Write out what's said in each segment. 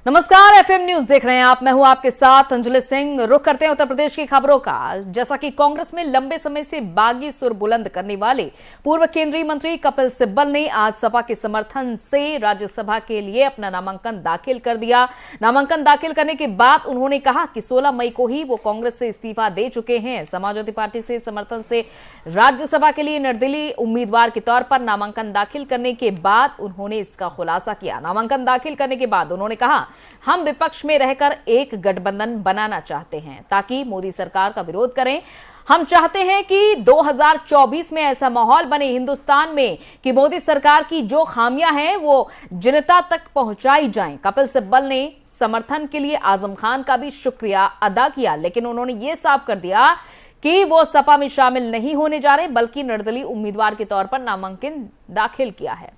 नमस्कार, FM news देख रहे हैं आप। मैं हूं आपके साथ अंजलि सिंह। रुख करते हैं उत्तर प्रदेश की खबरों का। जैसा कि कांग्रेस में लंबे समय से बागी सुर बुलंद करने वाले पूर्व केंद्रीय मंत्री कपिल सिब्बल ने आज सपा के समर्थन से राज्यसभा के लिए अपना नामांकन दाखिल कर दिया। नामांकन दाखिल करने के बाद उन्होंने कहा कि 16 मई को ही वो कांग्रेस से इस्तीफा दे चुके हैं। समाजवादी पार्टी से समर्थन से राज्यसभा के लिए निर्दलीय उम्मीदवार के तौर पर नामांकन दाखिल करने के बाद उन्होंने इसका खुलासा किया। नामांकन दाखिल करने के बाद उन्होंने कहा, हम विपक्ष में रहकर एक गठबंधन बनाना चाहते हैं ताकि मोदी सरकार का विरोध करें। हम चाहते हैं कि 2024 में ऐसा माहौल बने हिंदुस्तान में कि मोदी सरकार की जो खामियां हैं वो जनता तक पहुंचाई जाएं। कपिल सिब्बल ने समर्थन के लिए आजम खान का भी शुक्रिया अदा किया, लेकिन उन्होंने ये साफ कर दिया कि वो सपा में शामिल नहीं होने जा रहे, बल्कि निर्दलीय उम्मीदवार के तौर पर नामांकन दाखिल किया है।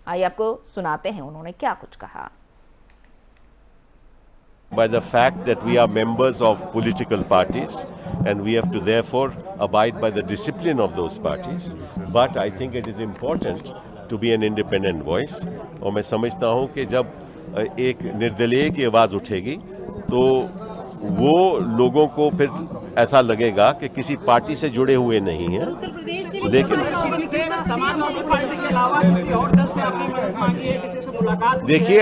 आइए आपको सुनाते हैं उन्होंने क्या कुछ कहा। By the fact that we are members of political parties and we have to therefore abide by the discipline of those parties. But I think it is important to be an independent voice. और मैं समझता हूँ कि जब एक निर्दलीय की आवाज़ उठेगी तो वो लोगों को फिर ऐसा लगेगा कि किसी पार्टी से जुड़े हुए नहीं हैं, लेकिन देखिए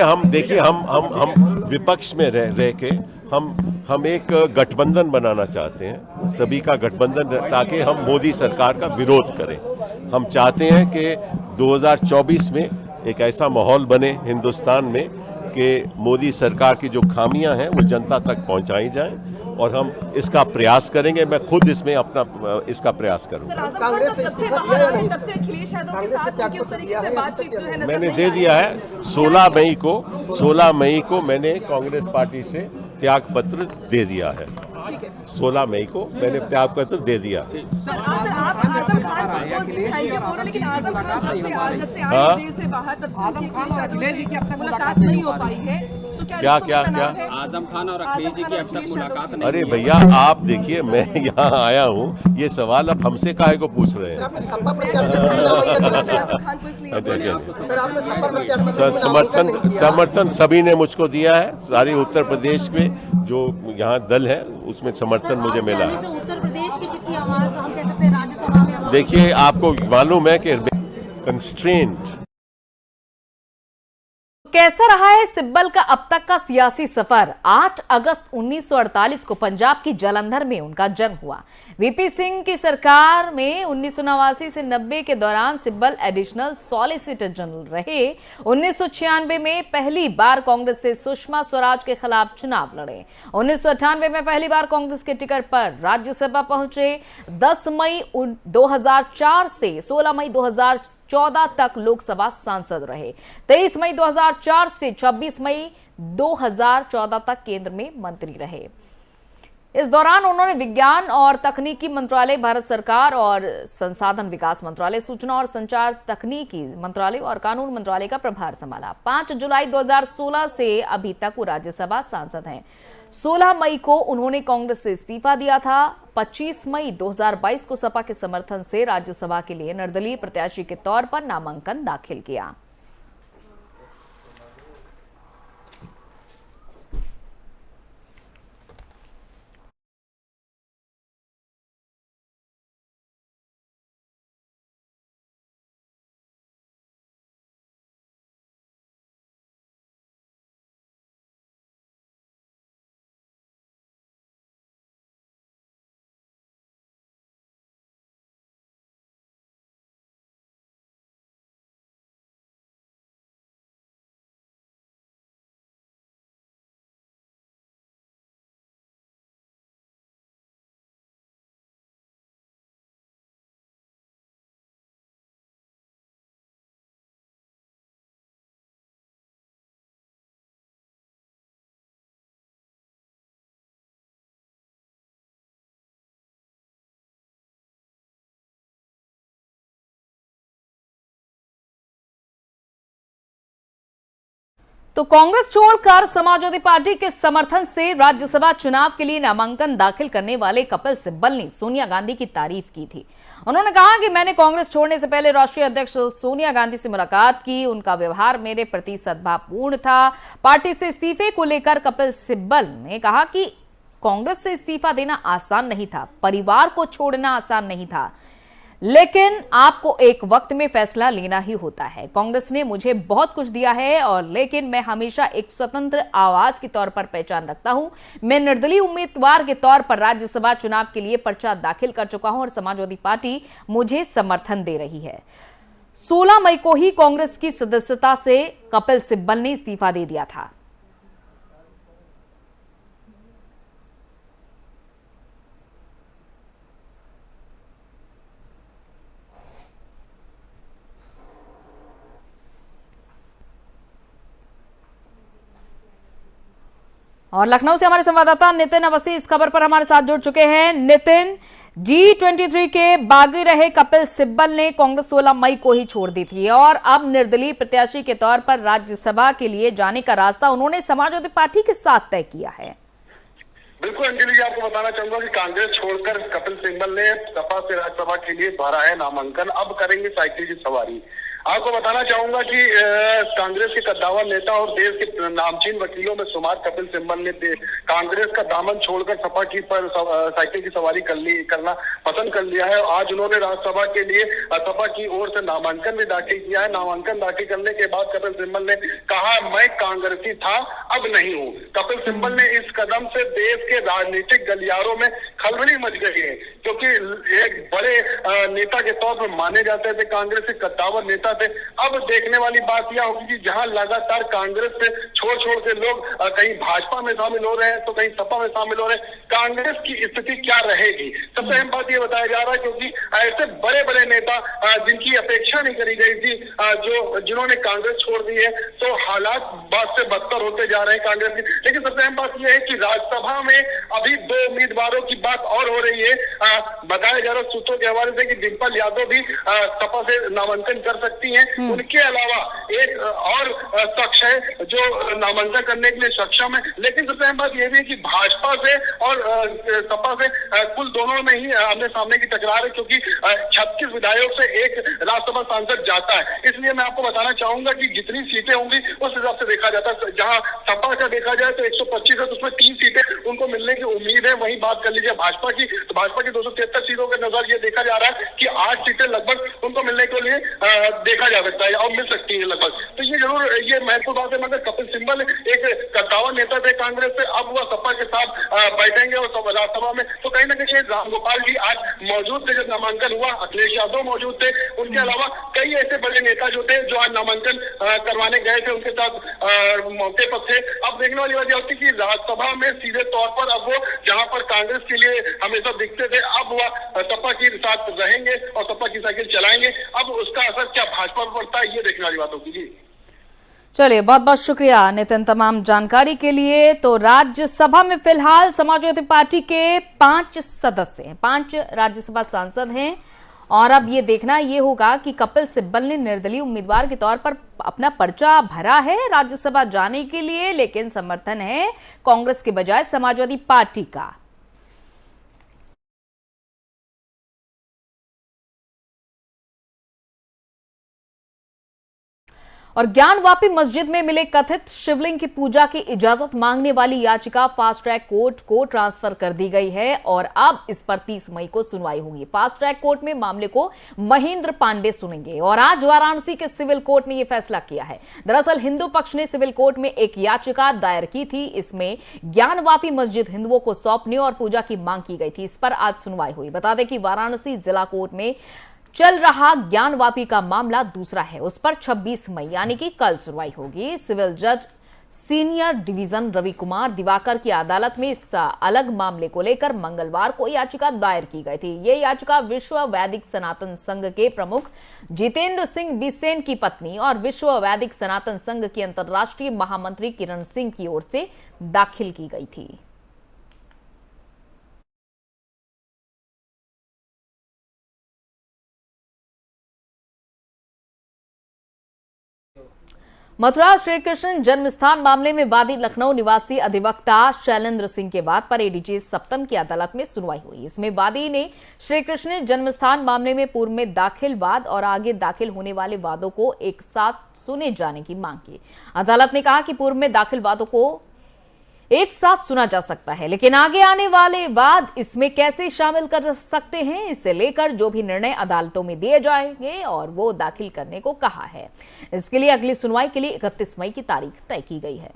हम विपक्ष में रह के हम एक गठबंधन बनाना चाहते हैं, सभी का गठबंधन, ताकि हम मोदी सरकार का विरोध करें। हम चाहते हैं कि 2024 में एक ऐसा माहौल बने हिंदुस्तान में कि मोदी सरकार की जो खामियां हैं वो जनता तक पहुंचाई जाएं, और हम इसका प्रयास करेंगे। मैं खुद इसमें अपना इसका प्रयास करूंगा। मैंने दे दिया है 16 मई को मैंने कांग्रेस पार्टी से त्याग पत्र दे दिया है। 16 मई को मैंने त्याग पत्र दे दिया। क्या आजम खान और अखिलेश जी की अब तक मुलाकात नहीं। अरे भैया, आप देखिए, मैं यहाँ आया हूँ, ये सवाल अब हमसे काहे को पूछ रहे हैं? समर्थन सभी ने मुझको दिया है। सारी उत्तर प्रदेश में जो यहाँ दल है उसमें समर्थन मुझे मिला है। उत्तर प्रदेश की कितनी आवाज हम कह सकते हैं राज्यसभा में? देखिए, आपको मालूम है कि कंस्ट्रेंट। कैसा रहा है सिब्बल का अब तक का सियासी सफर। 8 अगस्त 1948 को पंजाब की जालंधर में उनका जन्म हुआ। वीपी सिंह की सरकार में 1989 से 90 के दौरान सिब्बल एडिशनल सॉलिसिटर जनरल रहे। 1996 में पहली बार कांग्रेस से सुषमा स्वराज के खिलाफ चुनाव लड़े। 1998 में पहली बार कांग्रेस के टिकट पर राज्यसभा पहुंचे। 10 मई 2004 से 16 मई 2014 तक लोकसभा सांसद रहे। 23 मई 2004 से 26 मई 2014 तक केंद्र में मंत्री रहे। इस दौरान उन्होंने विज्ञान और तकनीकी मंत्रालय भारत सरकार और संसाधन विकास मंत्रालय, सूचना और संचार तकनीकी मंत्रालय और कानून मंत्रालय का प्रभार संभाला। 5 जुलाई 2016 से अभी तक वो राज्यसभा सांसद हैं। 16 मई को उन्होंने कांग्रेस से इस्तीफा दिया था। 25 मई 2022 को सपा के समर्थन से राज्यसभा के लिए निर्दलीय प्रत्याशी के तौर पर नामांकन दाखिल किया। तो कांग्रेस छोड़कर समाजवादी पार्टी के समर्थन से राज्यसभा चुनाव के लिए नामांकन दाखिल करने वाले कपिल सिब्बल ने सोनिया गांधी की तारीफ की थी। उन्होंने कहा कि मैंने कांग्रेस छोड़ने से पहले राष्ट्रीय अध्यक्ष सोनिया गांधी से मुलाकात की, उनका व्यवहार मेरे प्रति सद्भावपूर्ण था। पार्टी से इस्तीफे को लेकर कपिल सिब्बल ने कहा कि कांग्रेस से इस्तीफा देना आसान नहीं था, परिवार को छोड़ना आसान नहीं था, लेकिन आपको एक वक्त में फैसला लेना ही होता है। कांग्रेस ने मुझे बहुत कुछ दिया है और लेकिन मैं हमेशा एक स्वतंत्र आवाज के तौर पर पहचान रखता हूं। मैं निर्दलीय उम्मीदवार के तौर पर राज्यसभा चुनाव के लिए पर्चा दाखिल कर चुका हूं और समाजवादी पार्टी मुझे समर्थन दे रही है। 16 मई को ही कांग्रेस की सदस्यता से कपिल सिब्बल ने इस्तीफा दे दिया था। और लखनऊ से हमारे संवाददाता नितिन अवस्थी इस खबर पर हमारे साथ जुड़ चुके हैं। नितिन, G23 के बागी रहे कपिल सिब्बल ने कांग्रेस 16 मई को ही छोड़ दी थी और अब निर्दलीय प्रत्याशी के तौर पर राज्यसभा के लिए जाने का रास्ता उन्होंने समाजवादी पार्टी के साथ तय किया है। बिल्कुल अंजलि जी, आपको बताना चाहूंगा कि कांग्रेस छोड़कर कपिल सिब्बल ने सपा से राज्यसभा के लिए भरा है नामांकन। अब करेंगे साइकिल की सवारी। आपको बताना चाहूंगा कि कांग्रेस के कद्दावर नेता और देश के नामचीन वकीलों में शुमार कपिल सिब्बल ने कांग्रेस का दामन छोड़कर सपा की पर साइकिल की सवारी करना पसंद कर लिया है। आज उन्होंने राज्यसभा के लिए सपा की ओर से नामांकन भी दाखिल किया है। नामांकन दाखिल करने के बाद कपिल सिब्बल ने कहा, मैं कांग्रेसी था, अब नहीं हूँ। कपिल सिब्बल ने इस कदम से देश के राजनीतिक गलियारों में खलबली मच गई है, क्योंकि एक बड़े नेता के तौर पर माने जाते थे, कांग्रेस के कद्दावर नेता थे। अब देखने वाली बात यह होगी कि जहां लगातार कांग्रेस से छोड़ के लोग कहीं भाजपा में शामिल हो रहे हैं तो कहीं सपा में शामिल हो रहे हैं, कांग्रेस की स्थिति क्या रहेगी। सबसे अहम बात यह बताया जा रहा है, क्योंकि ऐसे बड़े बड़े नेता जिनकी अपेक्षा नहीं करी गई थी, जिन्होंने कांग्रेस छोड़ दी है, तो हालात बात से बदतर होते जा रहे हैं कांग्रेस की। लेकिन सबसे अहम बात यह है कि राज्यसभा में अभी 2 उम्मीदवारों की बात और हो रही है। बताया जा रहा है सूत्रों के हवाले से कि डिम्पल यादव भी सपा से नामांकन कर सकती है। उनके अलावा एक और शख्स है जो नामांकन करने के लिए सक्षम है। लेकिन सबसे अहम बात यह भी है कि भाजपा से और सपा से कुल दोनों में ही आमने सामने की टकरार है, क्योंकि 36 विधायकों से एक राज्यसभा सांसद जाता है। इसलिए मैं आपको बताना चाहूंगा कि जितनी सीटें होंगी उस हिसाब से देखा जाता है। जहां सपा का देखा जाए तो 125 है, तो उसमें 3 सीटें उनको मिलने की उम्मीद है। वहीं बात कर लीजिए भाजपा की, तो भाजपा की 273 सीटों के नजर ये देखा जा रहा है कि 8 सीटें लगभग उनको मिलने के लिए देखा जा सकता है और मिल सकती है लगभग। तो ये जरूर ये महत्वपूर्ण बात है। मगर कपिल सिब्बल एक कद्दावर नेता थे कांग्रेस से, अब वह सपा के साथ बैठेंगे और राज्यसभा में। तो कहीं ना कहीं रामगोपाल जी आज मौजूद थे जब नामांकन हुआ, अखिलेश यादव मौजूद थे, उनके अलावा कई ऐसे बड़े नेता जो थे जो आज नामांकन करवाने गए थे, उनके साथ मौके पर थे। अब देखने वाली बात यह होती कि राज्यसभा में सीधे तौर पर अब वो जहां पर कांग्रेस के लिए हमेशा दिखते थे, अब वह सपा के साथ रहेंगे और सपा की साइकिल चलाएंगे। अब उसका असर क्या भाजपा पर पड़ता है, ये देखने वाली बात होगी। जी चलिए, बहुत बहुत शुक्रिया नितिन तमाम जानकारी के लिए। तो राज्यसभा में फिलहाल समाजवादी पार्टी के 5 सदस्य हैं, 5 राज्यसभा सांसद हैं और अब ये देखना ये होगा कि कपिल सिब्बल ने निर्दलीय उम्मीदवार के तौर पर अपना पर्चा भरा है राज्यसभा जाने के लिए, लेकिन समर्थन है कांग्रेस के बजाय समाजवादी पार्टी का। और ज्ञानवापी मस्जिद में मिले कथित शिवलिंग की पूजा की इजाजत मांगने वाली याचिका फास्ट ट्रैक कोर्ट को ट्रांसफर कर दी गई है और अब इस पर 30 मई को सुनवाई होगी। फास्ट ट्रैक कोर्ट में मामले को महेंद्र पांडे सुनेंगे और आज वाराणसी के सिविल कोर्ट ने यह फैसला किया है। दरअसल हिंदू पक्ष ने सिविल कोर्ट में एक याचिका दायर की थी। इसमें ज्ञानवापी मस्जिद हिंदुओं को सौंपने और पूजा की मांग की गई थी। इस पर आज सुनवाई हुई। बता दें कि वाराणसी जिला कोर्ट में चल रहा ज्ञानवापी का मामला दूसरा है, उस पर 26 मई यानी कि कल सुनवाई होगी। सिविल जज सीनियर डिवीजन रवि कुमार दिवाकर की अदालत में इस अलग मामले को लेकर मंगलवार को याचिका दायर की गई थी। ये याचिका विश्व वैदिक सनातन संघ के प्रमुख जितेंद्र सिंह बिसेन की पत्नी और विश्व वैदिक सनातन संघ की अंतर्राष्ट्रीय महामंत्री किरण सिंह की ओर से दाखिल की गई थी। मथुरा श्री कृष्ण जन्मस्थान मामले में वादी लखनऊ निवासी अधिवक्ता शैलेंद्र सिंह के बाद पर एडीजे सप्तम की अदालत में सुनवाई हुई। इसमें वादी ने श्री कृष्ण जन्मस्थान मामले में पूर्व में दाखिल वाद और आगे दाखिल होने वाले वादों को एक साथ सुने जाने की मांग की। अदालत ने कहा कि पूर्व में दाखिल वादों को एक साथ सुना जा सकता है, लेकिन आगे आने वाले वाद इसमें कैसे शामिल कर सकते हैं, इसे लेकर जो भी निर्णय अदालतों में दिए जाएंगे और वो दाखिल करने को कहा है। इसके लिए अगली सुनवाई के लिए 31 मई की तारीख तय की गई है।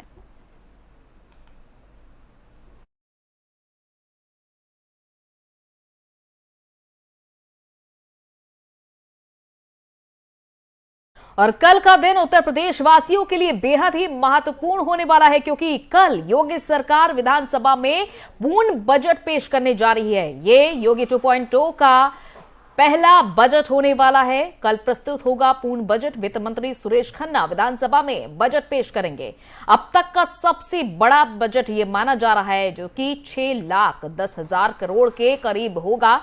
और कल का दिन उत्तर प्रदेश वासियों के लिए बेहद ही महत्वपूर्ण होने वाला है, क्योंकि कल योगी सरकार विधानसभा में पूर्ण बजट पेश करने जा रही है। ये योगी 2.0 का पहला बजट होने वाला है। कल प्रस्तुत होगा पूर्ण बजट। वित्त मंत्री सुरेश खन्ना विधानसभा में बजट पेश करेंगे। अब तक का सबसे बड़ा बजट ये माना जा रहा है, जो कि 6,10,000 करोड़ के करीब होगा।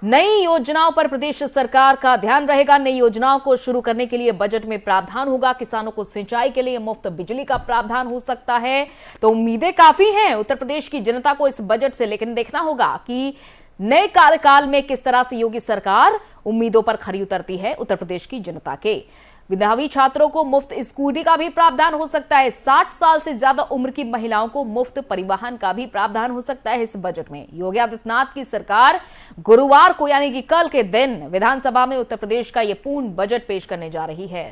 नई योजनाओं पर प्रदेश सरकार का ध्यान रहेगा। नई योजनाओं को शुरू करने के लिए बजट में प्रावधान होगा। किसानों को सिंचाई के लिए मुफ्त बिजली का प्रावधान हो सकता है। तो उम्मीदें काफी हैं उत्तर प्रदेश की जनता को इस बजट से, लेकिन देखना होगा कि नए कार्यकाल में किस तरह से योगी सरकार उम्मीदों पर खरी उतरती है उत्तर प्रदेश की जनता के। विधवा छात्रों को मुफ्त स्कूटी का भी प्रावधान हो सकता है। 60 साल से ज्यादा उम्र की महिलाओं को मुफ्त परिवहन का भी प्रावधान हो सकता है इस बजट में। योगी आदित्यनाथ की सरकार गुरुवार को यानी कि कल के दिन विधानसभा में उत्तर प्रदेश का यह पूर्ण बजट पेश करने जा रही है।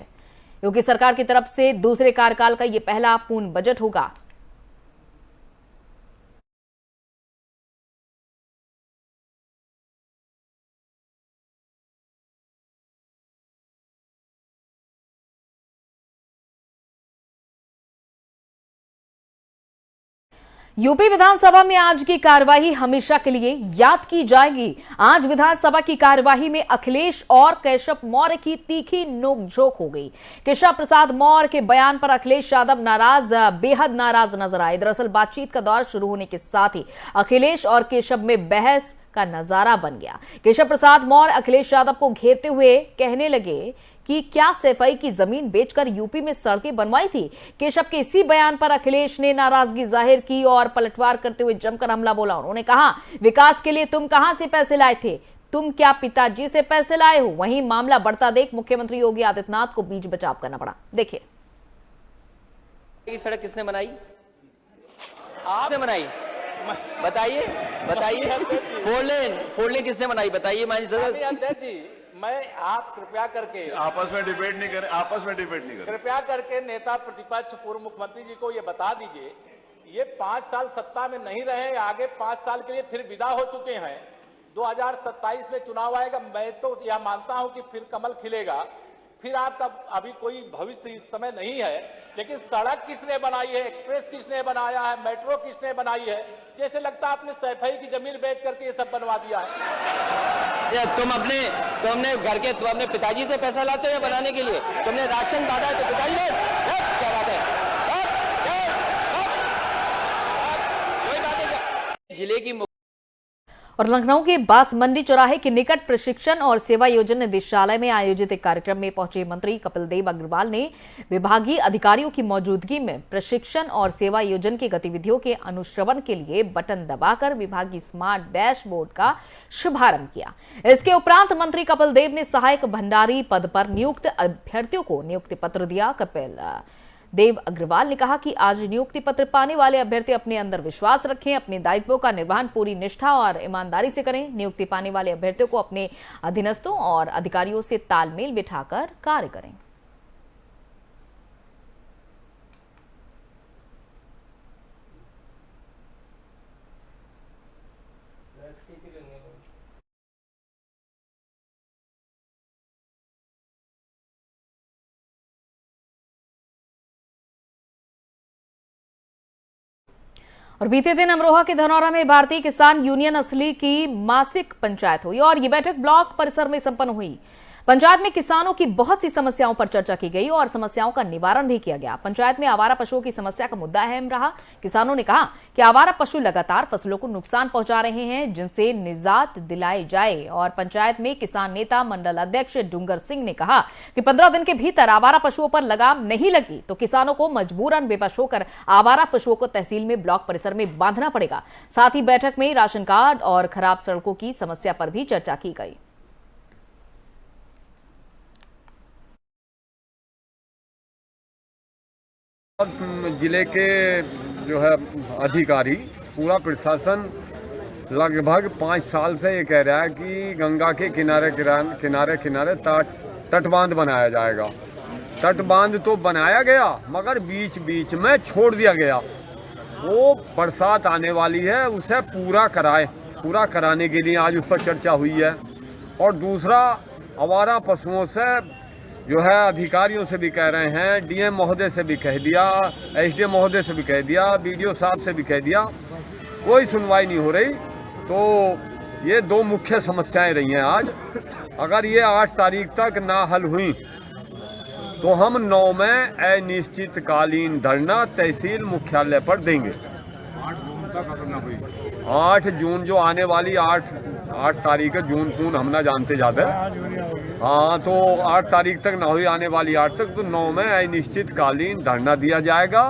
योगी सरकार की तरफ से दूसरे कार्यकाल का यह पहला पूर्ण बजट होगा। यूपी विधानसभा में आज की कार्यवाही हमेशा के लिए याद की जाएगी। आज विधानसभा की कार्यवाही में अखिलेश और केशव मौर्य की तीखी नोकझोंक हो गई। केशव प्रसाद मौर्य के बयान पर अखिलेश यादव बेहद नाराज नजर आए। दरअसल बातचीत का दौर शुरू होने के साथ ही अखिलेश और केशव में बहस का नजारा बन गया। केशव प्रसाद मौर्य अखिलेश यादव को घेरते हुए कहने लगे कि क्या सैफई की जमीन बेचकर यूपी में सड़कें बनवाई थी। केशव के इसी बयान पर अखिलेश ने नाराजगी जाहिर की और पलटवार करते हुए जमकर हमला बोला। उन्होंने कहा, विकास के लिए तुम कहां से पैसे लाए थे? तुम क्या पिताजी से पैसे लाए हो? वहीं मामला बढ़ता देख मुख्यमंत्री योगी आदित्यनाथ को बीच बचाव करना पड़ा। देखिए, ये सड़क किसने बनाई? आपने बनाई? बताइए बताइए। फोर लेन किसने बनाई बताइए? अध्यक्ष जी, मैं आप कृपया करके आपस में डिबेट नहीं करें। कृपया करके नेता प्रतिपक्ष पूर्व मुख्यमंत्री जी को ये बता दीजिए, ये 5 साल सत्ता में नहीं रहे, आगे 5 साल के लिए फिर विदा हो चुके हैं। 2027 में चुनाव आएगा, मैं तो यह मानता हूं कि फिर कमल खिलेगा। फिर आपका अभी कोई भविष्य इस समय नहीं है, लेकिन सड़क किसने बनाई है, एक्सप्रेस किसने बनाया है, मेट्रो किसने बनाई है? जैसे लगता है आपने सैफई की जमीन बेच करके ये सब बनवा दिया है। तुमने तुम अपने पिताजी से पैसा लाते हो बनाने के लिए? तुमने राशन बांटा है तो पिताजी ने क्या बात है? कोई बात है जिले की। और लखनऊ के बांसमंडी चौराहे के निकट प्रशिक्षण और सेवा योजन निदेशालय में आयोजित एक कार्यक्रम में पहुंचे मंत्री कपिल देव अग्रवाल ने विभागीय अधिकारियों की मौजूदगी में प्रशिक्षण और सेवा योजन की गतिविधियों के अनुश्रवण के लिए बटन दबाकर विभागीय स्मार्ट डैशबोर्ड का शुभारंभ किया। इसके उपरांत मंत्री कपिल देव ने सहायक भंडारी पद पर नियुक्त अभ्यर्थियों को नियुक्ति पत्र दिया। कपिल देव अग्रवाल ने कहा कि आज नियुक्ति पत्र पाने वाले अभ्यर्थी अपने अंदर विश्वास रखें, अपने दायित्वों का निर्वहन पूरी निष्ठा और ईमानदारी से करें। नियुक्ति पाने वाले अभ्यर्थियों को अपने अधीनस्थों और अधिकारियों से तालमेल बिठाकर कार्य करें। और बीते दिन अमरोहा के धनौरा में भारतीय किसान यूनियन असली की मासिक पंचायत हुई और ये बैठक ब्लॉक परिसर में संपन्न हुई। पंचायत में किसानों की बहुत सी समस्याओं पर चर्चा की गई और समस्याओं का निवारण भी किया गया। पंचायत में आवारा पशुओं की समस्या का मुद्दा अहम रहा। किसानों ने कहा कि आवारा पशु लगातार फसलों को नुकसान पहुंचा रहे हैं, जिनसे निजात दिलाई जाए। और पंचायत में किसान नेता मंडल अध्यक्ष डूंगर सिंह ने कहा कि 15 दिन के भीतर आवारा पशुओं पर लगाम नहीं लगी तो किसानों को मजबूरन बेबस होकर आवारा पशुओं को तहसील में ब्लॉक परिसर में बांधना पड़ेगा। साथ ही बैठक में राशन कार्ड और खराब सड़कों की समस्या पर भी चर्चा की गई। जिले के जो है अधिकारी, पूरा प्रशासन लगभग 5 साल से ये कह रहा है कि गंगा के किनारे किनारे तटबांध बनाया जाएगा। तटबांध तो बनाया गया मगर बीच बीच में छोड़ दिया गया। वो बरसात आने वाली है, उसे पूरा कराने के लिए आज उस पर चर्चा हुई है। और दूसरा, आवारा पशुओं से जो है अधिकारियों से भी कह रहे हैं, डीएम महोदय से भी कह दिया, एसडीएम महोदय से भी कह दिया, बीडीओ साहब से भी कह दिया, कोई सुनवाई नहीं हो रही। तो ये 2 मुख्य समस्याएं रही हैं आज। अगर ये 8 तारीख तक ना हल हुई तो हम 9 में अनिश्चितकालीन धरना तहसील मुख्यालय पर देंगे। 8 जून जो आने वाली 8 तारीख है, जून हम ना जानते ज़्यादा। हाँ, तो 8 तारीख तक ना हुई आने वाली 8 तक, तो 9 में अनिश्चितकालीन धरना दिया जाएगा।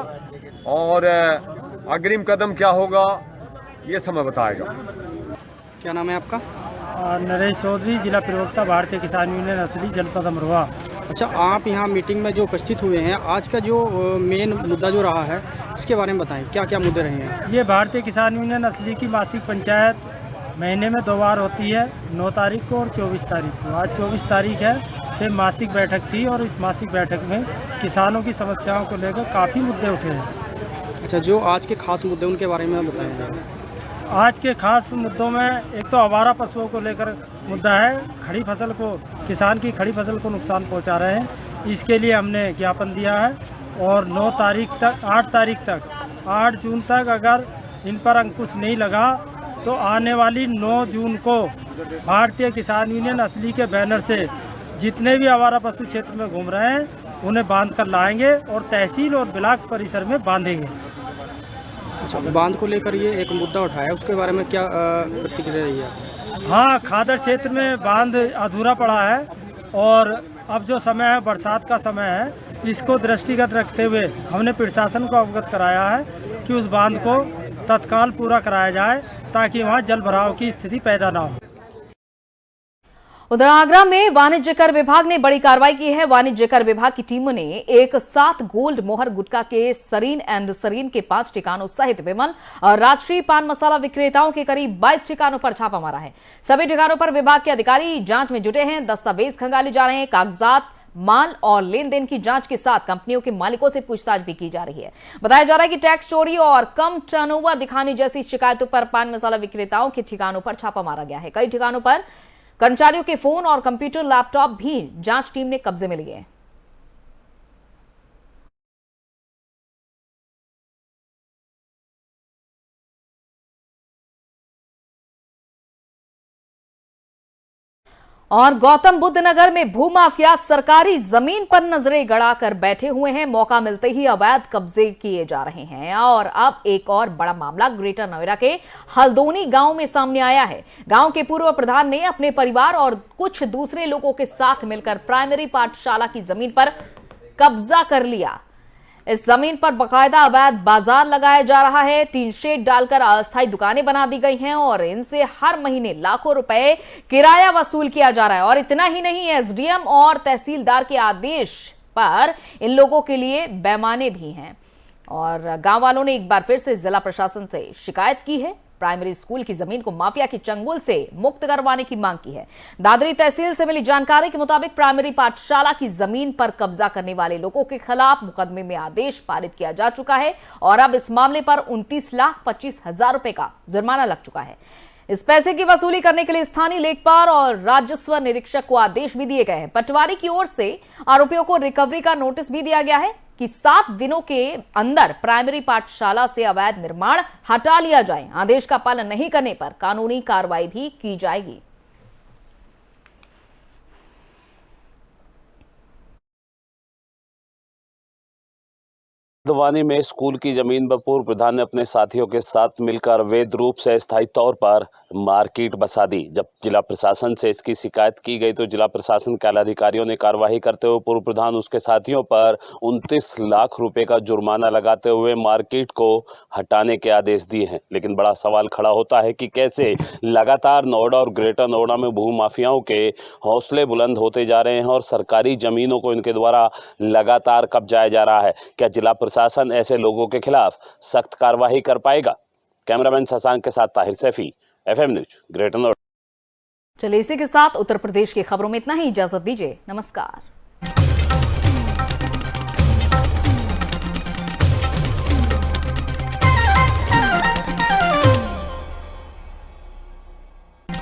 और अग्रिम कदम क्या होगा ये समय बताएगा। क्या नाम है आपका? नरेश चौधरी, जिला प्रवक्ता भारतीय किसान यूनियन असली, जनपद अमरोहा। अच्छा, आप यहाँ मीटिंग में जो उपस्थित हुए हैं, आज का जो मेन मुद्दा जो रहा है उसके बारे में बताएं, क्या क्या मुद्दे रहे हैं? ये भारतीय किसान यूनियन असली की मासिक पंचायत महीने में 2 बार होती है, 9 तारीख को और 24 तारीख को। आज 24 तारीख है, तो मासिक बैठक थी और इस मासिक बैठक में किसानों की समस्याओं को लेकर काफ़ी मुद्दे उठे हैं। अच्छा, जो आज के खास मुद्दे उनके बारे में बताएंगे। आज के खास मुद्दों में एक तो आवारा पशुओं को लेकर मुद्दा है। खड़ी फसल को, किसान की खड़ी फसल को नुकसान पहुंचा रहे हैं, इसके लिए हमने ज्ञापन दिया है। और 9 तारीख तक, 8 तारीख तक, 8 जून तक अगर इन पर अंकुश नहीं लगा तो आने वाली 9 जून को भारतीय किसान यूनियन असली के बैनर से जितने भी आवारा पशु क्षेत्र में घूम रहे हैं उन्हें बांध कर लाएंगे और तहसील और ब्लॉक परिसर में बांधेंगे। अच्छा, बांध को लेकर ये एक मुद्दा उठाया, उसके बारे में क्या प्रतिक्रिया रही है? हाँ, खादर क्षेत्र में बांध अधूरा पड़ा है और अब जो समय है बरसात का समय है, इसको दृष्टिगत रखते हुए हमने प्रशासन को अवगत कराया है कि उस बांध को तत्काल पूरा कराया जाए ताकि वहाँ जल भराव की स्थिति पैदा ना हो। उधर आगरा में वाणिज्य कर विभाग ने बड़ी कार्रवाई की है। वाणिज्य कर विभाग की टीम ने एक 7 गोल्ड मोहर गुटखा के सरीन एंड सरीन के 5 ठिकानों सहित विमल और राजकीय पान मसाला विक्रेताओं के करीब 22 ठिकानों पर छापा मारा है। सभी ठिकानों पर विभाग के अधिकारी जांच में जुटे हैं। दस्तावेज खंगाले जा रहे हैं। कागजात, माल और लेन देन की जांच के साथ कंपनियों के मालिकों से पूछताछ भी की जा रही है। बताया जा रहा है कि टैक्स चोरी और कम टर्नओवर दिखाने जैसी शिकायतों पर पान मसाला विक्रेताओं के ठिकानों पर छापा मारा गया है। कई ठिकानों पर कर्मचारियों के फोन और कंप्यूटर, लैपटॉप भी जांच टीम ने कब्जे में लिए हैं। और गौतम बुद्ध नगर में भूमाफिया सरकारी जमीन पर नजरें गड़ाकर बैठे हुए हैं। मौका मिलते ही अवैध कब्जे किए जा रहे हैं। और अब एक और बड़ा मामला ग्रेटर नोएडा के हल्दोनी गांव में सामने आया है। गांव के पूर्व प्रधान ने अपने परिवार और कुछ दूसरे लोगों के साथ मिलकर प्राइमरी पाठशाला की जमीन पर कब्जा कर लिया। इस जमीन पर बकायदा अवैध बाजार लगाया जा रहा है। टीन शेड डालकर अस्थायी दुकानें बना दी गई हैं और इनसे हर महीने लाखों रुपए किराया वसूल किया जा रहा है। और इतना ही नहीं, एसडीएम और तहसीलदार के आदेश पर इन लोगों के लिए पैमाने भी हैं। और गांव वालों ने एक बार फिर से जिला प्रशासन से शिकायत की है। प्राइमरी स्कूल की जमीन को माफिया के चंगुल से मुक्त करवाने की मांग की है। दादरी तहसील से मिली जानकारी के मुताबिक प्राइमरी पाठशाला की जमीन पर कब्जा करने वाले लोगों के खिलाफ मुकदमे में आदेश पारित किया जा चुका है और अब इस मामले पर 29,25,000 रुपए का जुर्माना लग चुका है। इस पैसे की वसूली करने के लिए स्थानीय लेखपाल और राजस्व निरीक्षक को आदेश भी दिए गए हैं। पटवारी की ओर से आरोपियों को रिकवरी का नोटिस भी दिया गया है कि 7 दिनों के अंदर प्राइमरी पाठशाला से अवैध निर्माण हटा लिया जाए। आदेश का पालन नहीं करने पर कानूनी कार्रवाई भी की जाएगी। दवानी में स्कूल की जमीन पर पूर्व प्रधान ने अपने साथियों के साथ मिलकर अवैध रूप से अस्थायी तौर पर मार्केट बसा दी। जब जिला प्रशासन से इसकी शिकायत की गई तो जिला प्रशासन के अधिकारियों ने कार्रवाई करते हुए पूर्व प्रधान उसके साथियों पर 29 लाख रुपए का जुर्माना लगाते हुए मार्केट को हटाने के आदेश दिए हैं। लेकिन बड़ा सवाल खड़ा होता है कि कैसे लगातार नोएडा और ग्रेटर नोएडा में भू माफियाओं के हौसले बुलंद होते जा रहे हैं और सरकारी जमीनों को इनके द्वारा लगातार कब्जाया जा रहा है। क्या जिला प्रशासन ऐसे लोगों के खिलाफ सख्त कार्रवाई कर पाएगा? कैमरामैन शशांक के साथ ताहिर सैफी, FM न्यूज, ग्रेटर नोएडा। चलिए इसी के साथ उत्तर प्रदेश की खबरों में इतना ही। इजाजत दीजिए, नमस्कार।